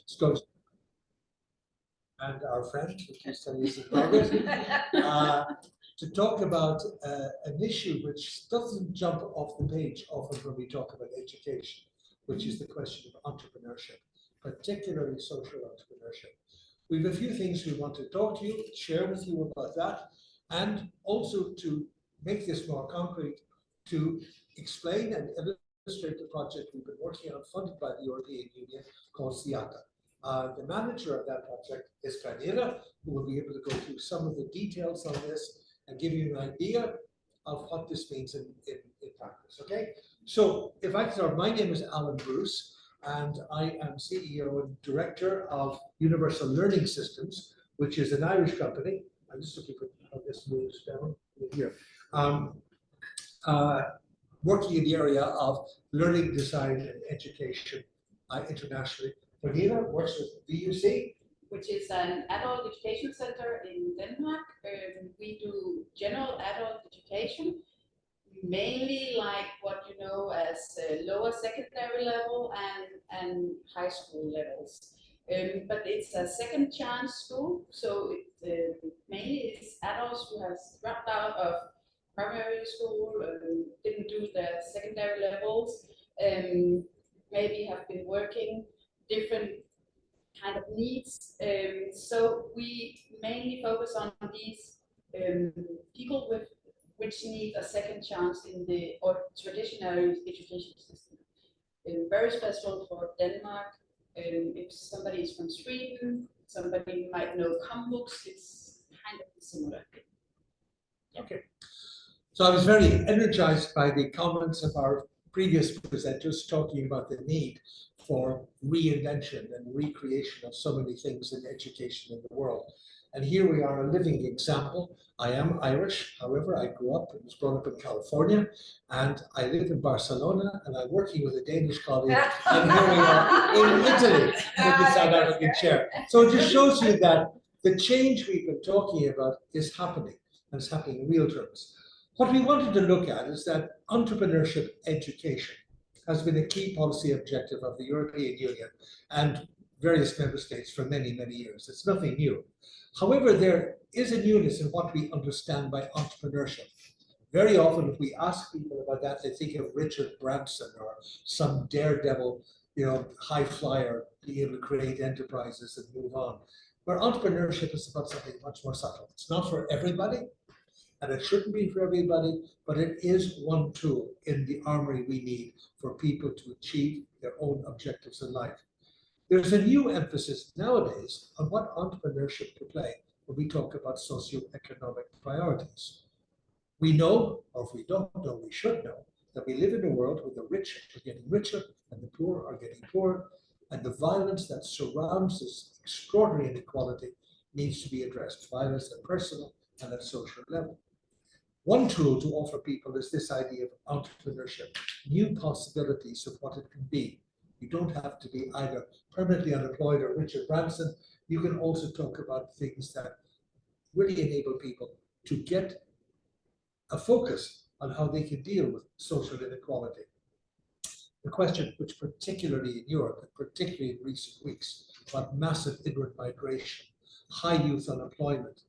Skov and our friend, who studies in progress, to talk about an issue which doesn't jump off the page often when we talk about education, which is the question of entrepreneurship, particularly social entrepreneurship. We have a few things we want to talk to you, share with you about that, and also to make this more concrete, to explain and illustrate the project we've been working on, funded by the European Union, called SIATA. The manager of that project is Pernille, who will be able to go through some of the details on this and give you an idea of what this means in practice. Okay, so if I start, my name is Alan Bruce, and I am CEO and Director of Universal Learning Systems, which is an Irish company. I'm just looking for how this moves down here. Working in the area of learning, design, and education internationally. Pernille works with VUC, which is an adult education center in Denmark. We do general adult education, mainly like what you know as lower secondary level and high school levels. But it's a second chance school, so it mainly it's adults who have dropped out of primary school, didn't do the secondary levels, maybe have been working different kind of needs. So we mainly focus on these people with which need a second chance in the traditional education system. Very special for Denmark. If somebody is from Sweden, somebody might know Kambuks, it's kind of similar. Yeah. Okay. So I was very energized by the comments of our previous presenters talking about the need for reinvention and recreation of so many things in education in the world. And here we are, a living example. I am Irish, however, I grew up and was brought up in California, and I live in Barcelona, and I'm working with a Danish colleague, and here we are in Italy with the South African chair. So it just shows you that the change we've been talking about is happening, and it's happening in real terms. What we wanted to look at is that entrepreneurship education has been a key policy objective of the European Union and various member states for many, many years. It's nothing new. However, there is a newness in what we understand by entrepreneurship. Very often, if we ask people about that, they think of Richard Branson or some daredevil, high flyer being able to create enterprises and move on. Where entrepreneurship is about something much more subtle. It's not for everybody, and it shouldn't be for everybody, but it is one tool in the armory we need for people to achieve their own objectives in life. There's a new emphasis nowadays on what entrepreneurship can play when we talk about socioeconomic priorities. We know, or if we don't know, we should know, that we live in a world where the rich are getting richer and the poor are getting poorer, and the violence that surrounds this extraordinary inequality needs to be addressed, violence at personal and at social level. One tool to offer people is this idea of entrepreneurship, new possibilities of what it can be. You don't have to be either permanently unemployed or Richard Branson. You can also talk about things that really enable people to get a focus on how they can deal with social inequality. The question, which particularly in Europe, and particularly in recent weeks, about massive inward migration, high youth unemployment,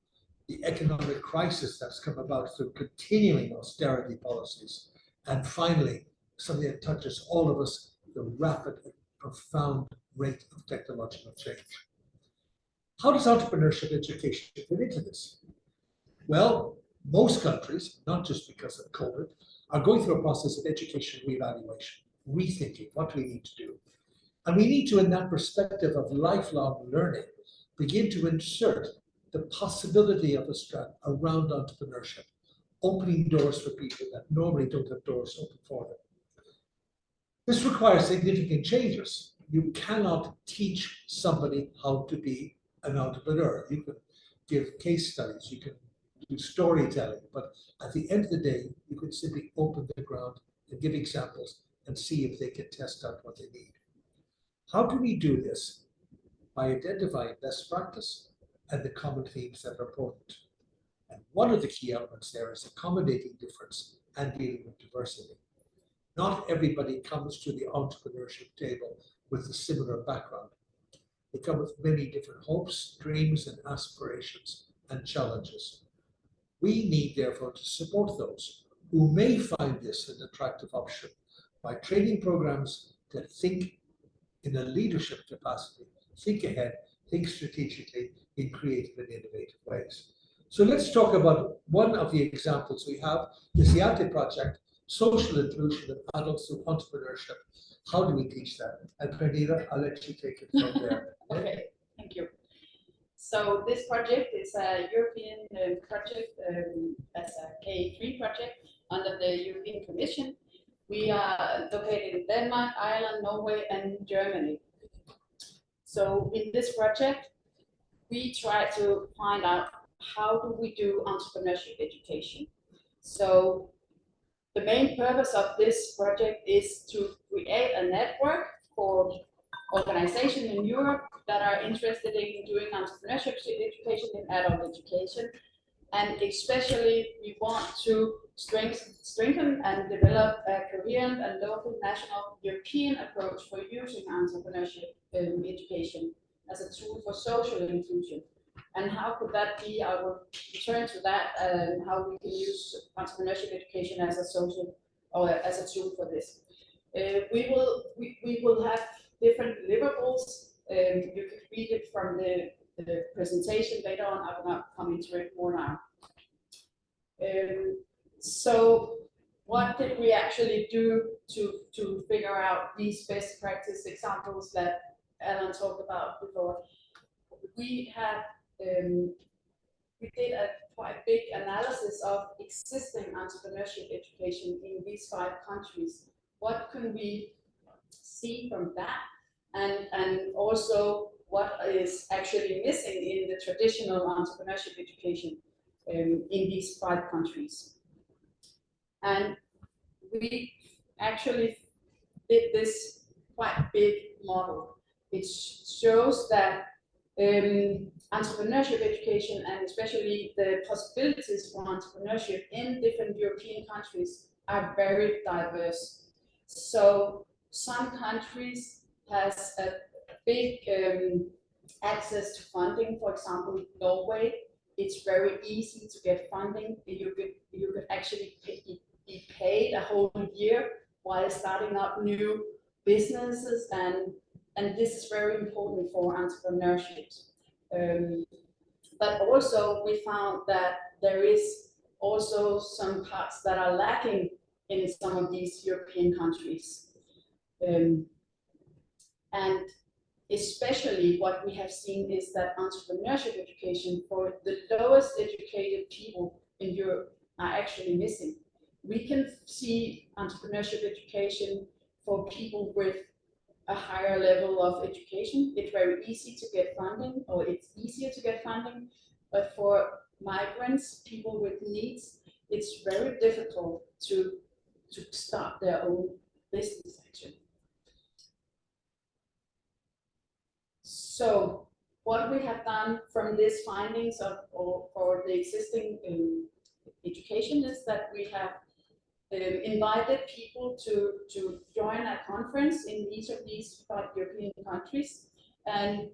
the economic crisis that's come about through continuing austerity policies, and finally, something that touches all of us, the rapid and profound rate of technological change. How does entrepreneurship education fit into this? Well, most countries, not just because of COVID, are going through a process of education reevaluation, rethinking what we need to do. And we need to, in that perspective of lifelong learning, begin to insert the possibility of a strand around entrepreneurship, opening doors for people that normally don't have doors open for them. This requires significant changes. You cannot teach somebody how to be an entrepreneur. You can give case studies, you can do storytelling, but at the end of the day, you can simply open the ground and give examples and see if they can test out what they need. How do we do this? By identifying best practice and the common themes that are important. And one of the key elements there is accommodating difference and dealing with diversity. Not everybody comes to the entrepreneurship table with a similar background. They come with many different hopes, dreams, and aspirations and challenges. We need, therefore, to support those who may find this an attractive option by training programs that think in a leadership capacity, think ahead, think strategically in creative and innovative ways. So let's talk about one of the examples we have, the SIATE project, social inclusion of adults through entrepreneurship. How do we teach that? And Pernille, I'll let you take it from there. Okay, thank you. So this project is a European project as a K3 project under the European Commission. We are located in Denmark, Ireland, Norway, and Germany. So in this project, we try to find out how do we do entrepreneurship education. So the main purpose of this project is to create a network for organizations in Europe that are interested in doing entrepreneurship education in adult education. And especially we want to strengthen and develop a coherent and local, national, European approach for using entrepreneurship education as a tool for social inclusion. And how could that be? I will return to that and how we can use entrepreneurship education as a social or as a tool for this. We will have different deliverables. You can read it from the presentation later on. I will not come into it more now. So what did we actually do to figure out these best practice examples that Alan talked about before? We had we did a quite big analysis of existing entrepreneurship education in these 5 countries. What can we see from that? And also what is actually missing in the traditional entrepreneurship education in these 5 countries. And we actually did this quite big model. It shows that entrepreneurship education and especially the possibilities for entrepreneurship in different European countries are very diverse. So some countries has a big access to funding. For example, Norway, it's very easy to get funding. You could actually be paid a whole year while starting up new businesses, and this is very important for entrepreneurship. But also we found that there is also some parts that are lacking in some of these European countries. And especially what we have seen is that entrepreneurship education for the lowest educated people in Europe are actually missing. We can see entrepreneurship education for people with a higher level of education. It's very easy to get funding, or it's easier to get funding, but for migrants, people with needs, it's very difficult to start their own business actually. So what we have done from these findings for the existing education is that we have invited people to join a conference in each of these 5 European countries, and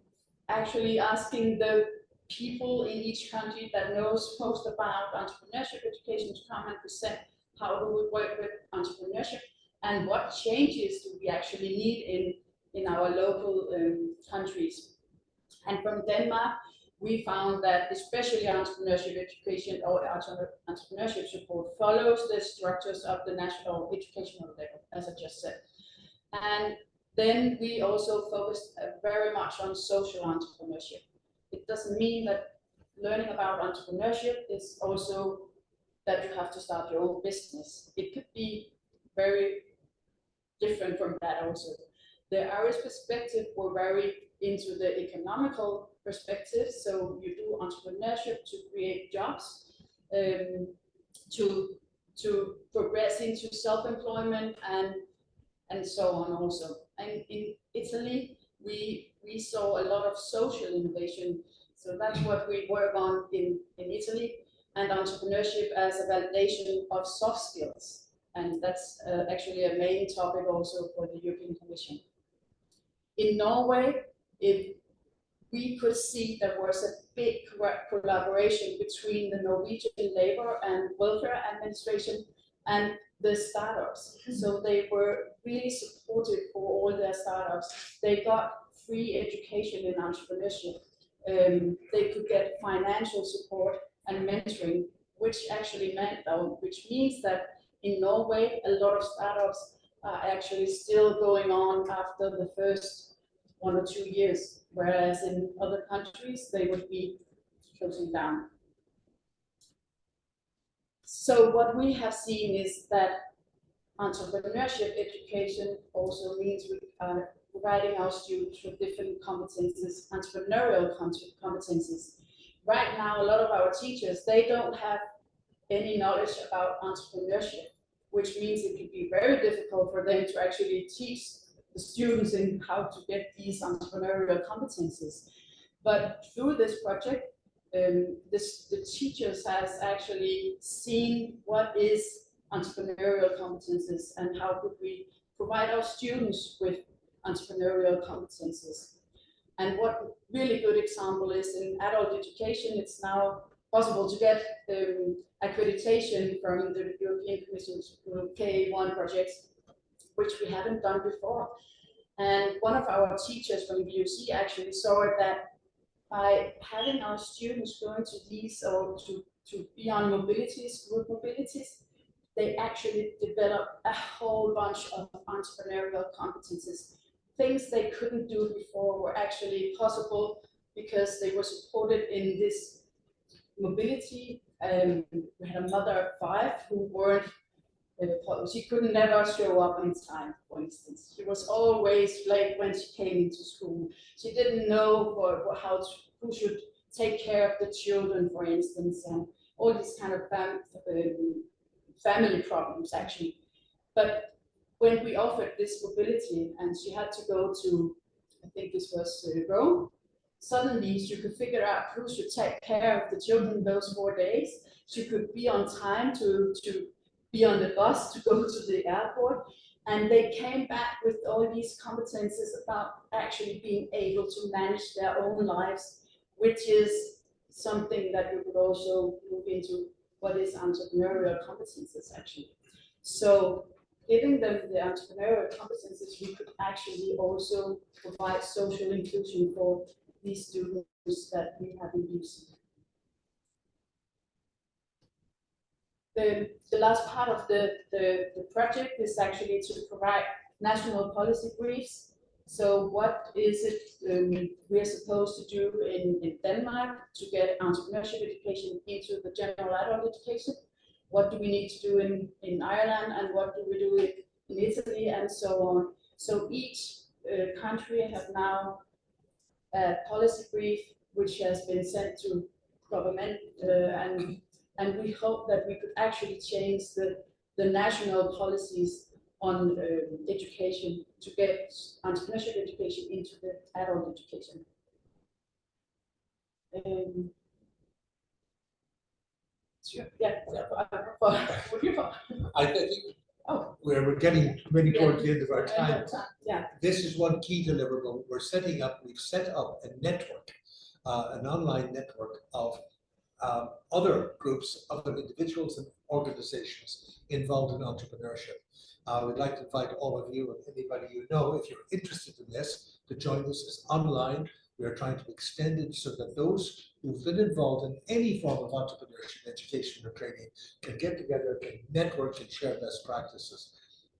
actually asking the people in each country that knows most about entrepreneurship education to come and present how do we work with entrepreneurship and what changes do we actually need in our local countries. And from Denmark, we found that especially entrepreneurship education or entrepreneurship support follows the structures of the national educational level, as I just said. And then we also focused very much on social entrepreneurship. It doesn't mean that learning about entrepreneurship is also that you have to start your own business. It could be very different from that also. The Irish perspective were very into the economical perspective, so you do entrepreneurship to create jobs, to progress into self-employment and so on also. And in Italy, we saw a lot of social innovation, so that's what we work on in Italy, and entrepreneurship as a validation of soft skills, and that's actually a main topic also for the European Commission. In Norway, we could see there was a big collaboration between the Norwegian Labour and Welfare Administration and the startups. So they were really supportive for all their startups. They got free education in entrepreneurship. They could get financial support and mentoring, which actually meant, which means that in Norway, a lot of startups are actually still going on after the first 1 or 2 years, whereas in other countries, they would be closing down. So what we have seen is that entrepreneurship education also means we are providing our students with different competences, entrepreneurial competences. Right now, a lot of our teachers, they don't have any knowledge about entrepreneurship, which means it can be very difficult for them to actually teach the students in how to get these entrepreneurial competences. But through this project, the teachers has actually seen what is entrepreneurial competences and how could we provide our students with entrepreneurial competences. And what really good example is in adult education, it's now possible to get accreditation from the European Commission's K1 projects, which we haven't done before. And one of our teachers from BUC actually saw that by having our students going to these or to be on mobilities, group mobilities, they actually develop a whole bunch of entrepreneurial competences. Things they couldn't do before were actually possible because they were supported in this mobility. We had a mother of 5 who weren't, she could never show up on time, for instance. She was always late when she came into school. She didn't know who should take care of the children, for instance, and all these kind of family problems, actually. But when we offered this mobility and she had to go to, I think this was Rome, suddenly she could figure out who should take care of the children those 4 days. She could be on time to be on the bus to go to the airport. And they came back with all these competences about actually being able to manage their own lives, which is something that we could also move into what is entrepreneurial competences actually. So giving them the entrepreneurial competences, we could actually also provide social inclusion for these students that we have been using. The last part of the project is actually to provide national policy briefs. So what is it we are supposed to do in Denmark to get entrepreneurship education into the general adult education? What do we need to do in Ireland, and what do we do in Italy, and so on? So each country have now a policy brief which has been sent to government, and we hope that we could actually change the national policies on education to get entrepreneurship education into the adult education. Sure. Yeah. I think we're getting ready towards the end of our time. Yeah. This is one key deliverable. We've set up a network, an online network of other groups, other individuals and organizations involved in entrepreneurship. We'd like to invite all of you and anybody you know, if you're interested in this, to join us. It's online. We are trying to extend it so that those who've been involved in any form of entrepreneurship, education or training can get together, can network and share best practices.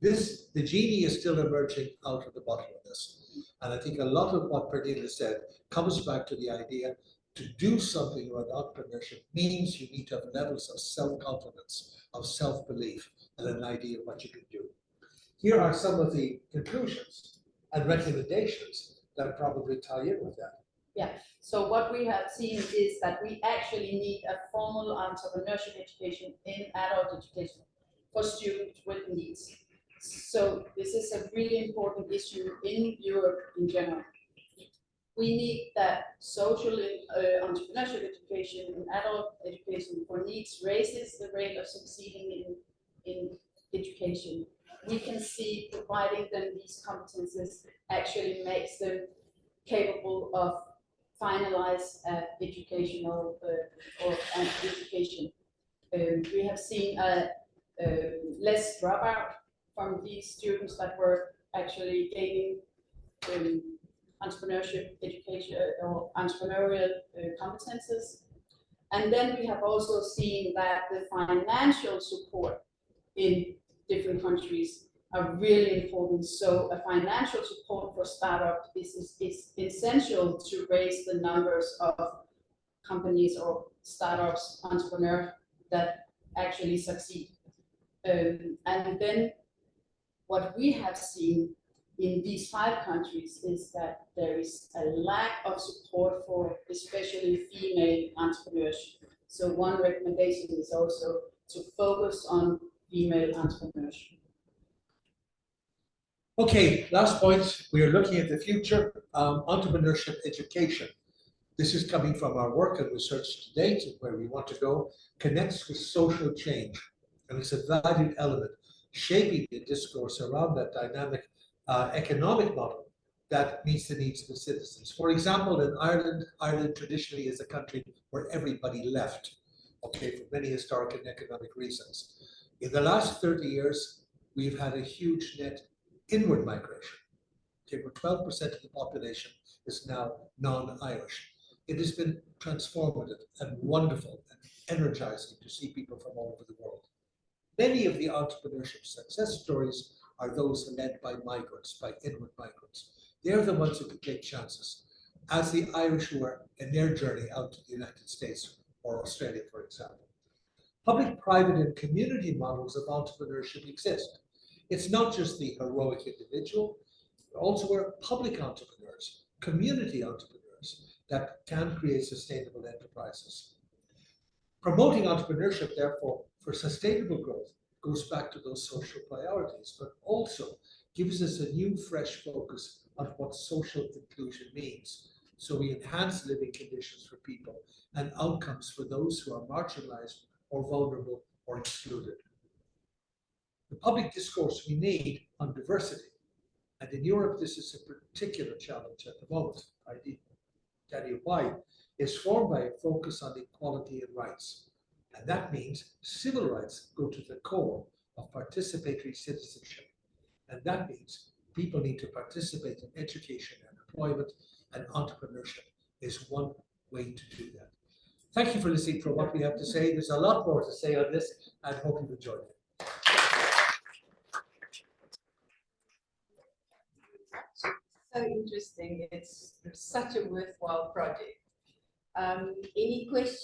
The genie is still emerging out of the bottle of this. And I think a lot of what Pernille said comes back to the idea to do something about entrepreneurship means you need to have levels of self-confidence, of self-belief, and an idea of what you can do. Here are some of the conclusions and recommendations that probably tie in with that. Yeah, so what we have seen is that we actually need a formal entrepreneurship education in adult education for students with needs. So this is a really important issue in Europe in general. We need that social entrepreneurship education and adult education for needs raises the rate of succeeding in education. We can see providing them these competences actually makes them capable of finalize educational or an education. We have seen less dropout from these students that were actually gaining entrepreneurship education or entrepreneurial competences. And then we have also seen that the financial support in different countries are really important. So a financial support for startups is essential to raise the numbers of companies or startups, entrepreneurs that actually succeed. And then what we have seen in these 5 countries is that there is a lack of support for especially female entrepreneurship. So one recommendation is also to focus on female entrepreneurship. Okay, last point, we are looking at the future, entrepreneurship education. This is coming from our work and research to date, where we want to go, connects with social change, and it's a valued element, shaping the discourse around that dynamic economic model that meets the needs of the citizens. For example, in Ireland traditionally is a country where everybody left, okay, for many historic and economic reasons. In the last 30 years, we've had a huge net inward migration. Okay, where 12% of the population is now non-Irish. It has been transformative and wonderful and energizing to see people from all over the world. Many of the entrepreneurship success stories are those led by migrants, by inward migrants. They're the ones who can take chances, as the Irish were in their journey out to the United States or Australia, for example. Public, private, and community models of entrepreneurship exist. It's not just the heroic individual, but also we're public entrepreneurs, community entrepreneurs that can create sustainable enterprises. Promoting entrepreneurship, therefore, for sustainable growth goes back to those social priorities, but also gives us a new, fresh focus on what social inclusion means. So we enhance living conditions for people and outcomes for those who are marginalized or vulnerable or excluded. The public discourse we need on diversity, and in Europe this is a particular challenge at the moment, I tell you why, is formed by a focus on equality and rights. And that means civil rights go to the core of participatory citizenship. And that means people need to participate in education and employment, and entrepreneurship is one way to do that. Thank you for listening for what we have to say. There's a lot more to say on this, and hope you enjoyed it. So interesting. It's such a worthwhile project. Any questions?